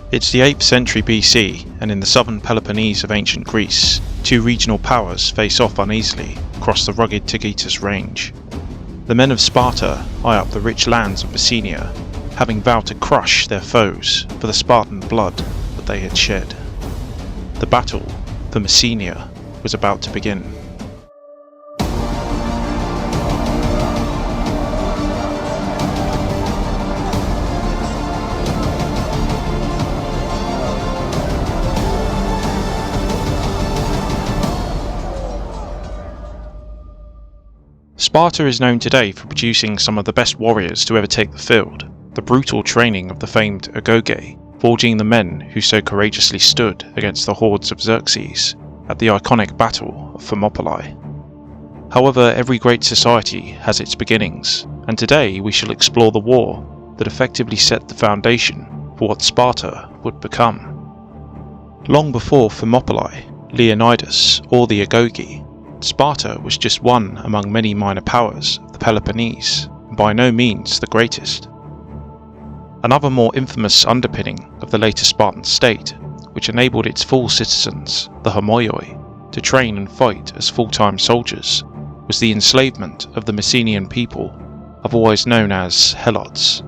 It's the 8th century BC, and in the southern Peloponnese of ancient Greece, two regional powers face off uneasily across the rugged Taygetus range. The men of Sparta eye up the rich lands of Messenia, having vowed to crush their foes for the Spartan blood that they had shed. The battle for Messenia was about to begin. Sparta is known today for producing some of the best warriors to ever take the field, the brutal training of the famed agoge, forging the men who so courageously stood against the hordes of Xerxes at the iconic battle of Thermopylae. However, every great society has its beginnings, and today we shall explore the war that effectively set the foundation for what Sparta would become. Long before Thermopylae, Leonidas, or the agoge, Sparta was just one among many minor powers of the Peloponnese, and by no means the greatest. Another more infamous underpinning of the later Spartan state, which enabled its full citizens, the homoioi, to train and fight as full-time soldiers, was the enslavement of the Messenian people, otherwise known as Helots.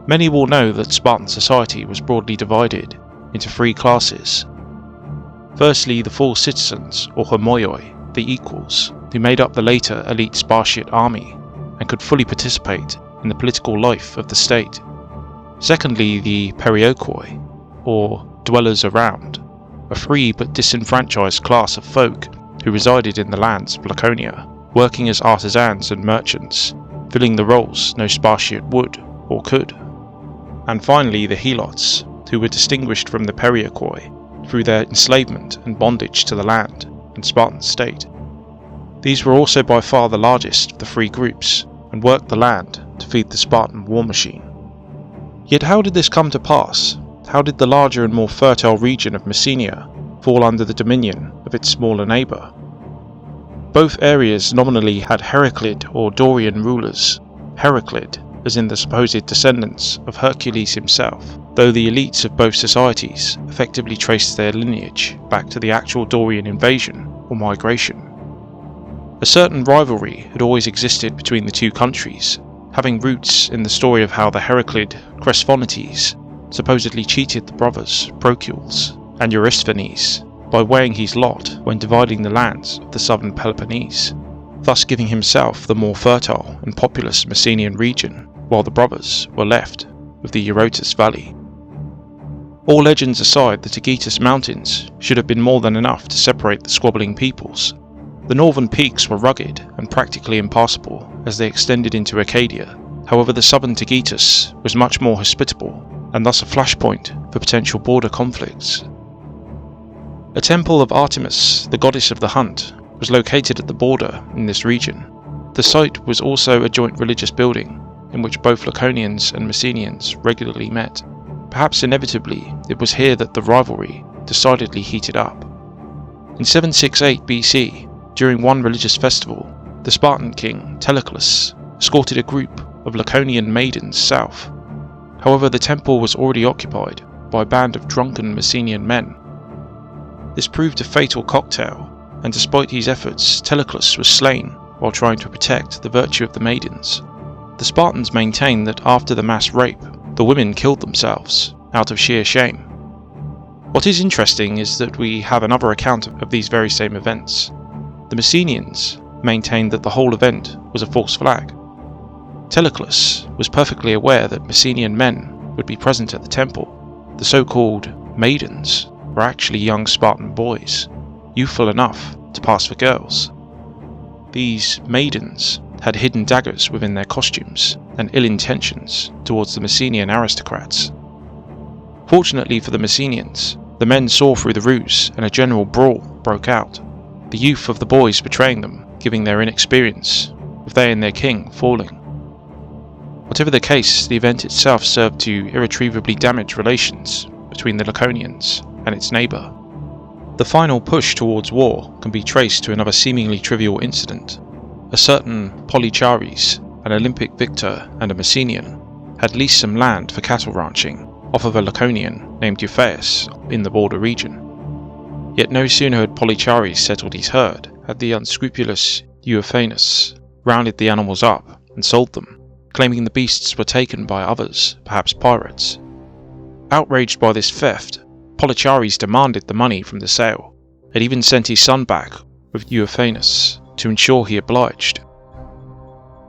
Many will know that Spartan society was broadly divided into three classes. Firstly, the full citizens, or homoioi, the equals, who made up the later elite Spartiate army and could fully participate in the political life of the state. Secondly, the perioikoi, or dwellers around, a free but disenfranchised class of folk who resided in the lands of Laconia, working as artisans and merchants, filling the roles no Spartiate would or could. And finally, the Helots, who were distinguished from the perioikoi through their enslavement and bondage to the land and Spartan state. These were also by far the largest of the three groups, and worked the land to feed the Spartan war machine. Yet how did this come to pass? How did the larger and more fertile region of Messenia fall under the dominion of its smaller neighbour? Both areas nominally had Heraclid or Dorian rulers, Heraclid as in the supposed descendants of Hercules himself, though the elites of both societies effectively traced their lineage back to the actual Dorian invasion or migration. A certain rivalry had always existed between the two countries, having roots in the story of how the Heraclid Cresphonites supposedly cheated the brothers Procules and Eurysthenes by weighing his lot when dividing the lands of the southern Peloponnese, thus giving himself the more fertile and populous Messenian region, while the brothers were left with the Eurotas Valley. All legends aside, the Taygetus Mountains should have been more than enough to separate the squabbling peoples. The northern peaks were rugged and practically impassable as they extended into Arcadia. However, the southern Taygetus was much more hospitable, and thus a flashpoint for potential border conflicts. A temple of Artemis, the goddess of the hunt, was located at the border in this region. The site was also a joint religious building, in which both Laconians and Messenians regularly met. Perhaps inevitably, it was here that the rivalry decidedly heated up. In 768 BC, during one religious festival, the Spartan king Teleclus escorted a group of Laconian maidens south. However, the temple was already occupied by a band of drunken Messenian men. This proved a fatal cocktail, and despite his efforts, Teleclus was slain while trying to protect the virtue of the maidens. The Spartans maintained that after the mass rape, the women killed themselves out of sheer shame. What is interesting is that we have another account of these very same events. The Messenians maintained that the whole event was a false flag. Teleclus was perfectly aware that Messenian men would be present at the temple. The so-called maidens were actually young Spartan boys, youthful enough to pass for girls. These maidens had hidden daggers within their costumes and ill intentions towards the Messenian aristocrats. Fortunately for the Messenians, the men saw through the ruse and a general brawl broke out, the youth of the boys betraying them, giving their inexperience, with they and their king falling. Whatever the case, the event itself served to irretrievably damage relations between the Laconians and its neighbour. The final push towards war can be traced to another seemingly trivial incident. A certain Polychares, an Olympic victor and a Messenian, had leased some land for cattle ranching off of a Laconian named Euphaius in the border region. Yet no sooner had Polychares settled his herd had the unscrupulous Euphanes rounded the animals up and sold them, claiming the beasts were taken by others, perhaps pirates. Outraged by this theft, Polychares demanded the money from the sale, and even sent his son back with Euphanes to ensure he obliged.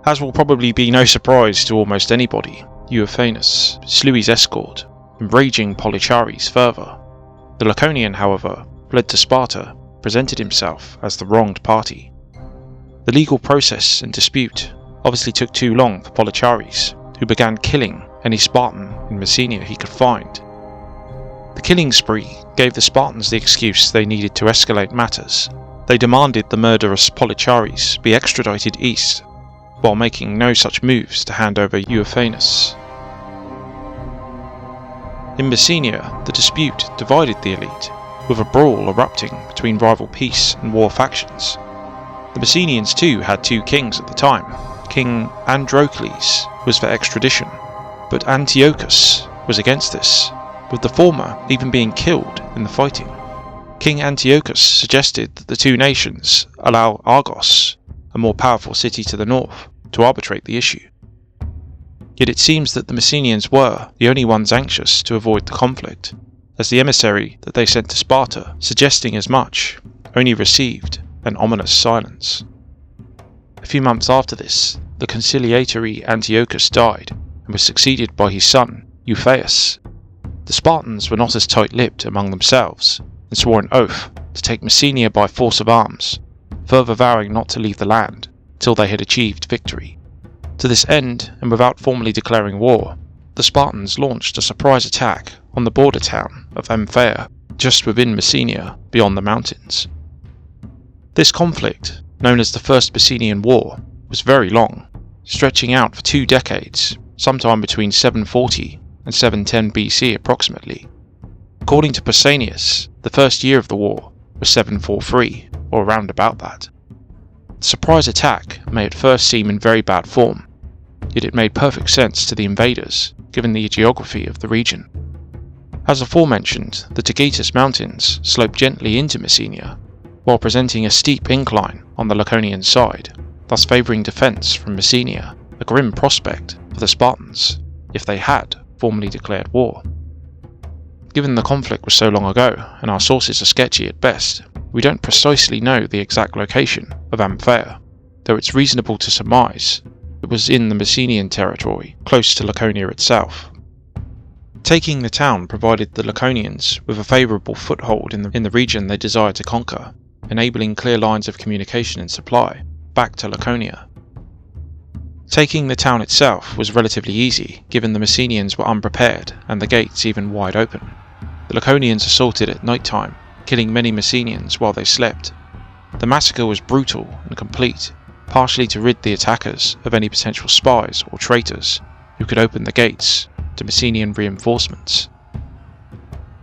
As will probably be no surprise to almost anybody, Euphanes slew his escort, enraging Polychares further. The Laconian, however, fled to Sparta, presented himself as the wronged party. The legal process and dispute obviously took too long for Polychares, who began killing any Spartan in Messenia he could find. The killing spree gave the Spartans the excuse they needed to escalate matters. They demanded the murderous Polychares be extradited east, while making no such moves to hand over Euphanes. In Messenia, the dispute divided the elite, with a brawl erupting between rival peace and war factions. The Messenians too had two kings at the time. King Androcles was for extradition, but Antiochus was against this, with the former even being killed in the fighting. King Antiochus suggested that the two nations allow Argos, a more powerful city to the north, to arbitrate the issue. Yet it seems that the Messenians were the only ones anxious to avoid the conflict, as the emissary that they sent to Sparta, suggesting as much, only received an ominous silence. A few months after this, the conciliatory Antiochus died and was succeeded by his son, Euphaius. The Spartans were not as tight-lipped among themselves, and swore an oath to take Messenia by force of arms, further vowing not to leave the land till they had achieved victory. To this end, and without formally declaring war, the Spartans launched a surprise attack on the border town of Ampheia, just within Messenia, beyond the mountains. This conflict, known as the First Bassenian War, was very long, stretching out for 2 decades, sometime between 740 and 710 BC approximately. According to Pausanias, the first year of the war was 743, or around about that. The surprise attack may at first seem in very bad form, yet it made perfect sense to the invaders, given the geography of the region. As aforementioned, the Taygetus Mountains slope gently into Messenia, while presenting a steep incline on the Laconian side, thus favouring defence from Messenia, a grim prospect for the Spartans, if they had formally declared war. Given the conflict was so long ago, and our sources are sketchy at best, we don't precisely know the exact location of Ampheia, though it's reasonable to surmise it was in the Messenian territory, close to Laconia itself. Taking the town provided the Laconians with a favourable foothold in the region they desired to conquer, enabling clear lines of communication and supply back to Laconia. Taking the town itself was relatively easy, given the Messenians were unprepared and the gates even wide open. The Laconians assaulted at night time, killing many Messenians while they slept. The massacre was brutal and complete, partially to rid the attackers of any potential spies or traitors who could open the gates to Messenian reinforcements.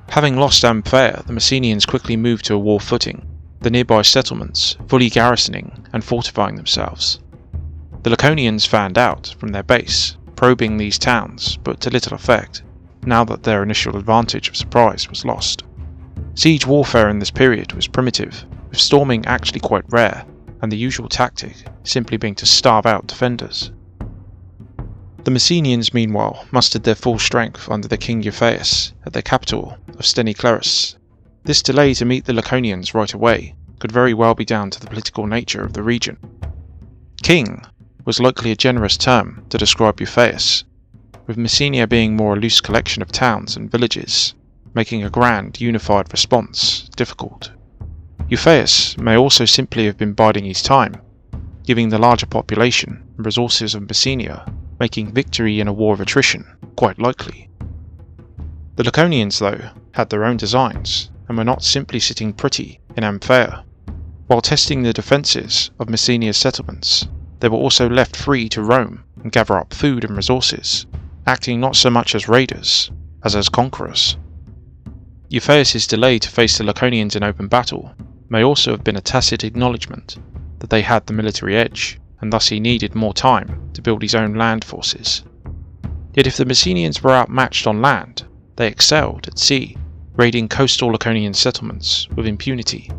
Having lost Ampheia, the Messenians quickly moved to a war footing, the nearby settlements fully garrisoning and fortifying themselves. The Laconians fanned out from their base, probing these towns, but to little effect, now that their initial advantage of surprise was lost. Siege warfare in this period was primitive, with storming actually quite rare, and the usual tactic simply being to starve out defenders. The Messenians meanwhile mustered their full strength under the king Euphaius at their capital of Sthenocleris. This delay to meet the Laconians right away could very well be down to the political nature of the region. King was likely a generous term to describe Euphaius, with Messenia being more a loose collection of towns and villages, making a grand, unified response difficult. Euphaius may also simply have been biding his time, giving the larger population and resources of Messenia, making victory in a war of attrition quite likely. The Laconians, though, had their own designs, and were not simply sitting pretty in Ampheia. While testing the defences of Messenia's settlements, they were also left free to roam and gather up food and resources, acting not so much as raiders as conquerors. Euphaius' delay to face the Laconians in open battle may also have been a tacit acknowledgement that they had the military edge, and thus he needed more time to build his own land forces. Yet if the Messenians were outmatched on land, they excelled at sea, raiding coastal Laconian settlements with impunity.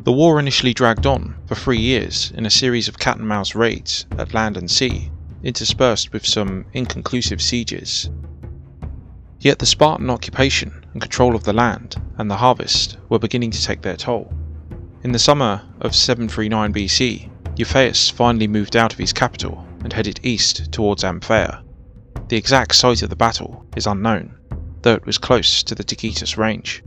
The war initially dragged on for 3 years in a series of cat-and-mouse raids at land and sea, interspersed with some inconclusive sieges. Yet the Spartan occupation and control of the land and the harvest were beginning to take their toll. In the summer of 739 BC, Euphaeus finally moved out of his capital and headed east towards Ampheia. The exact site of the battle is unknown, though it was close to the Tacitus range.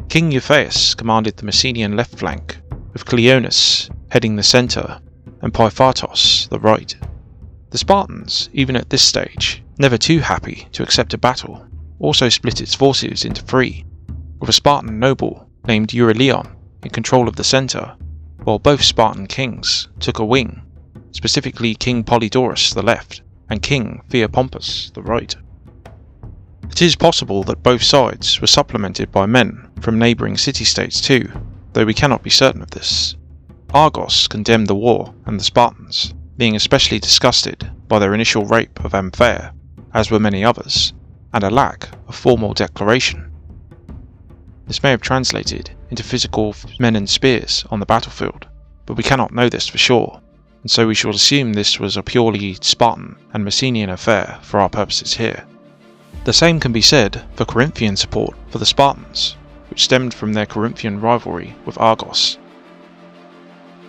King Euphaeus commanded the Messenian left flank, with Cleonus heading the centre and Pyphatos the right. The Spartans, even at this stage, never too happy to accept a battle, also split its forces into 3, with a Spartan noble named Euryleon in control of the centre, while both Spartan kings took a wing, specifically King Polydorus the left and King Theopompus the right. It is possible that both sides were supplemented by men from neighbouring city-states too, though we cannot be certain of this. Argos condemned the war and the Spartans, being especially disgusted by their initial rape of Ampheia, as were many others, and a lack of formal declaration. This may have translated into physical men and spears on the battlefield, but we cannot know this for sure, and so we shall assume this was a purely Spartan and Messenian affair for our purposes here. The same can be said for Corinthian support for the Spartans, which stemmed from their Corinthian rivalry with Argos.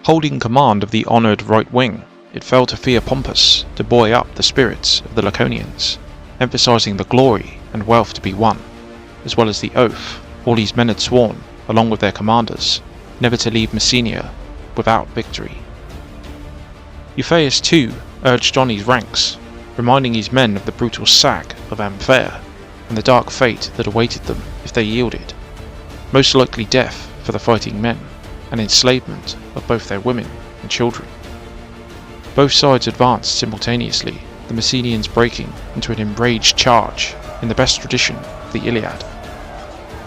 Holding command of the honoured right wing, it fell to Theopompus to buoy up the spirits of the Laconians, emphasising the glory and wealth to be won, as well as the oath all these men had sworn, along with their commanders, never to leave Messenia without victory. Euphaeus too urged on his ranks, reminding his men of the brutal sack of Ampheia and the dark fate that awaited them if they yielded, most likely death for the fighting men and enslavement of both their women and children. Both sides advanced simultaneously, the Messenians breaking into an enraged charge in the best tradition of the Iliad.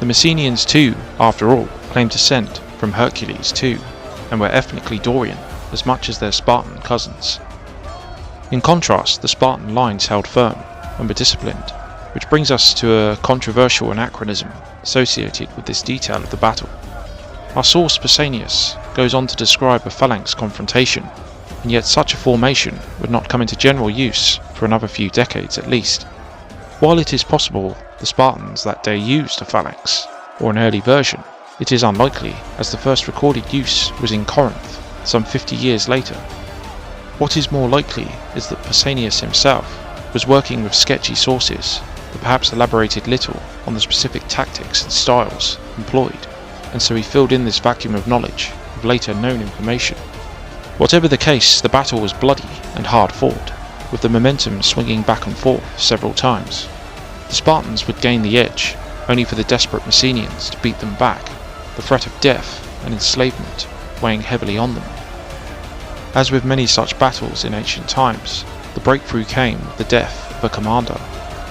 The Messenians too, after all, claimed descent from Hercules too, and were ethnically Dorian as much as their Spartan cousins. In contrast, the Spartan lines held firm and were disciplined, which brings us to a controversial anachronism associated with this detail of the battle. Our source Pausanias goes on to describe a phalanx confrontation, and yet such a formation would not come into general use for another few decades at least. While it is possible the Spartans that day used a phalanx, or an early version, it is unlikely, as the first recorded use was in Corinth, some 50 years later. What is more likely is that Pausanias himself was working with sketchy sources that perhaps elaborated little on the specific tactics and styles employed, and so he filled in this vacuum of knowledge of later known information. Whatever the case, the battle was bloody and hard fought, with the momentum swinging back and forth several times. The Spartans would gain the edge, only for the desperate Messenians to beat them back, the threat of death and enslavement weighing heavily on them. As with many such battles in ancient times, the breakthrough came with the death of a commander,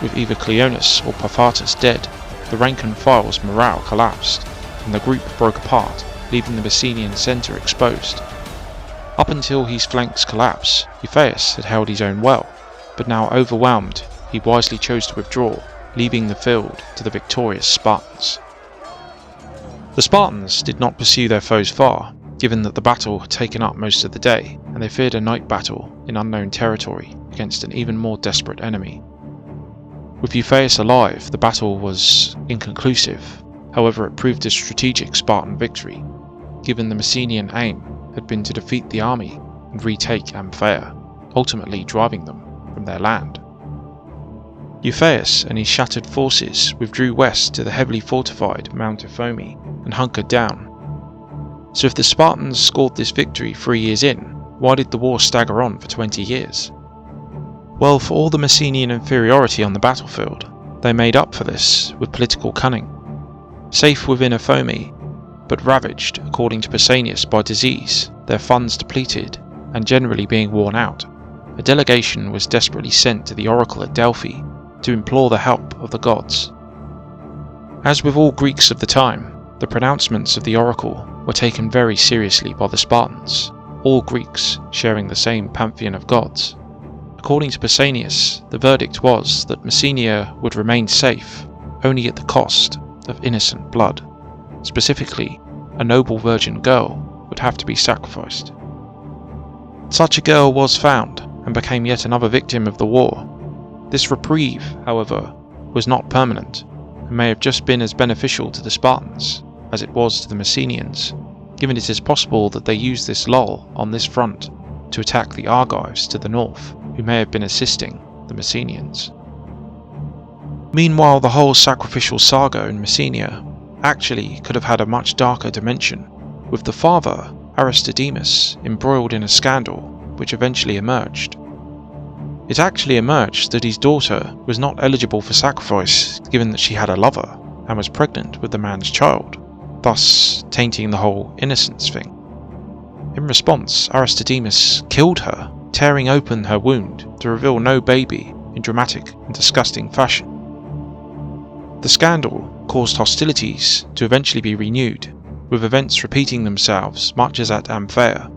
with either Cleonus or Pyphatos dead. The rank and file's morale collapsed, and the group broke apart, leaving the Messenian centre exposed. Up until his flank's collapse, Euphaeus had held his own well, but now overwhelmed, he wisely chose to withdraw, leaving the field to the victorious Spartans. The Spartans did not pursue their foes far, given that the battle had taken up most of the day, and they feared a night battle in unknown territory against an even more desperate enemy. With Euphaeus alive, the battle was inconclusive, however it proved a strategic Spartan victory, given the Messenian aim had been to defeat the army and retake Ampheia, ultimately driving them from their land. Euphaeus and his shattered forces withdrew west to the heavily fortified Mount Ithome and hunkered down. So if the Spartans scored this victory 3 years in, why did the war stagger on for 20 years? Well, for all the Messenian inferiority on the battlefield, they made up for this with political cunning. Safe within Ithome, but ravaged, according to Pausanias, by disease, their funds depleted, and generally being worn out, a delegation was desperately sent to the oracle at Delphi to implore the help of the gods. As with all Greeks of the time, the pronouncements of the oracle were taken very seriously by the Spartans, all Greeks sharing the same pantheon of gods. According to Pausanias, the verdict was that Messenia would remain safe only at the cost of innocent blood. Specifically, a noble virgin girl would have to be sacrificed. Such a girl was found and became yet another victim of the war. This reprieve, however, was not permanent and may have just been as beneficial to the Spartans as it was to the Messenians, given it is possible that they used this lull on this front to attack the Argives to the north, who may have been assisting the Messenians. Meanwhile, the whole sacrificial saga in Messenia actually could have had a much darker dimension, with the father, Aristodemus, embroiled in a scandal which eventually emerged. It actually emerged that his daughter was not eligible for sacrifice given that she had a lover and was pregnant with the man's child, thus tainting the whole innocence thing. In response, Aristodemus killed her, tearing open her wound to reveal no baby in dramatic and disgusting fashion. The scandal caused hostilities to eventually be renewed, with events repeating themselves much as at Ampheia.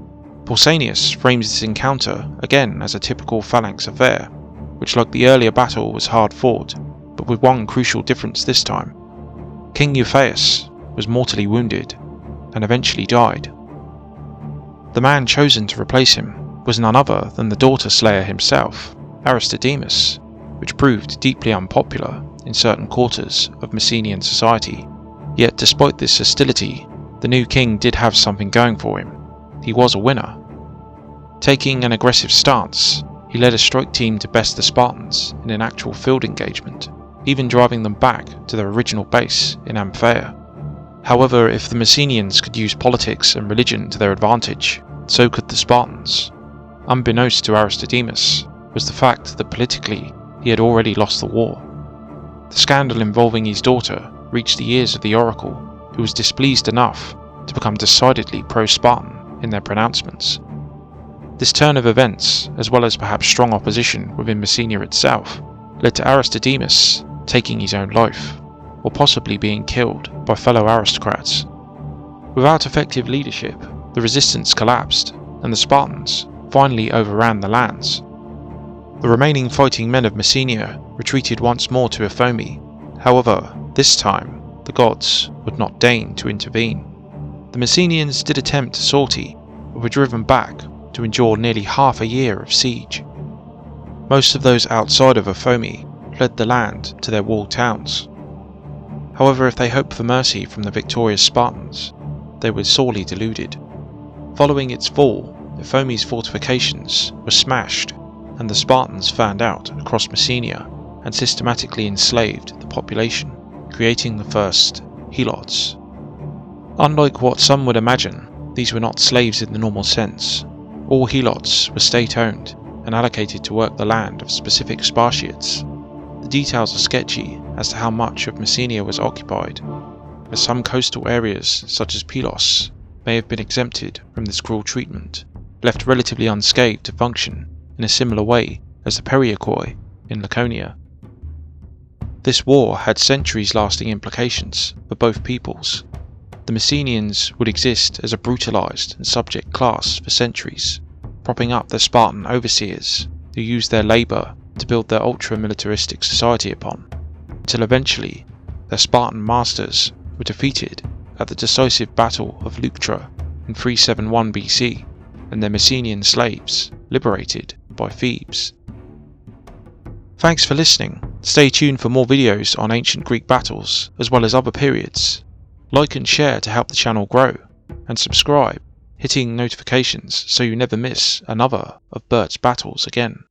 Pausanias frames this encounter again as a typical phalanx affair, which like the earlier battle was hard fought, but with one crucial difference this time. King Euphaeus was mortally wounded and eventually died. The man chosen to replace him was none other than the daughter slayer himself, Aristodemus, which proved deeply unpopular in certain quarters of Messenian society. Yet despite this hostility, the new king did have something going for him. He was a winner. Taking an aggressive stance, he led a strike team to best the Spartans in an actual field engagement, even driving them back to their original base in Ampheia. However, if the Messenians could use politics and religion to their advantage, so could the Spartans. Unbeknownst to Aristodemus was the fact that politically he had already lost the war. The scandal involving his daughter reached the ears of the oracle, who was displeased enough to become decidedly pro-Spartan in their pronouncements. This turn of events, as well as perhaps strong opposition within Messenia itself, led to Aristodemus taking his own life, or possibly being killed by fellow aristocrats. Without effective leadership, the resistance collapsed, and the Spartans finally overran the lands. The remaining fighting men of Messenia retreated once more to Ephomi. However, this time, the gods would not deign to intervene. The Messenians did attempt a sortie, but were driven back to endure nearly half a year of siege. Most of those outside of Ephomi fled the land to their walled towns. However, if they hoped for mercy from the victorious Spartans, they were sorely deluded. Following its fall, Ephomi's fortifications were smashed, and the Spartans fanned out across Messenia and systematically enslaved the population, creating the first Helots. Unlike what some would imagine, these were not slaves in the normal sense. All Helots were state-owned and allocated to work the land of specific Spartiates. The details are sketchy as to how much of Messenia was occupied, as some coastal areas such as Pylos may have been exempted from this cruel treatment, left relatively unscathed to function in a similar way as the Perioikoi in Laconia. This war had centuries-lasting implications for both peoples. The Messenians would exist as a brutalized and subject class for centuries, propping up their Spartan overseers who used their labor to build their ultra-militaristic society upon, until eventually their Spartan masters were defeated at the decisive Battle of Leuctra in 371 BC, and their Messenian slaves liberated by Thebes. Thanks for listening. Stay tuned for more videos on ancient Greek battles, as well as other periods. Like and share to help the channel grow, and subscribe, hitting notifications so you never miss another of Bert's battles again.